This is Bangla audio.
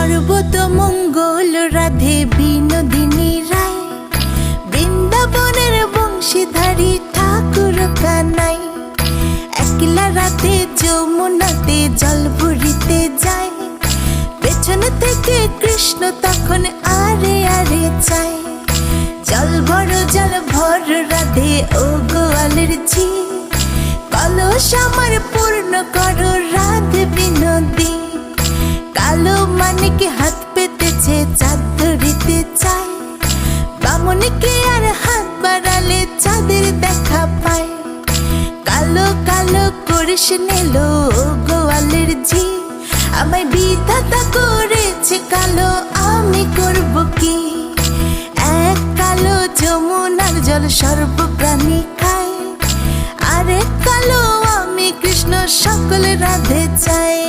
সর্বতমঙ্গল রাধে বিনোদিনী রায়, বৃন্দাবনের বংশীধারী ঠাকুর কানাই। একলা রাতে যমুনাতে জল ভরিতে যায়, পেছন থেকে কৃষ্ণ তখন আরে আরে চায়। জল ভর রাধে ও গোয়ালের ঝি, কলস আমার পূর্ণ করো রাধে বিনোদী। কালো মানিকে হাত পেতেছে চাঁদ ধরিতে চায়, বামনকে আর হাত বাড়ালে চাঁদের দেখা পায়। কালো কালো করিস নিলো গোয়ালের ঝি, আমায় বিধাতা করেছে কালো, আমি করব কি? এক কালো যমুনার জল সর্বপ্রাণী খায়, আরেক কালো আমি কৃষ্ণ সকল রাধে চাই।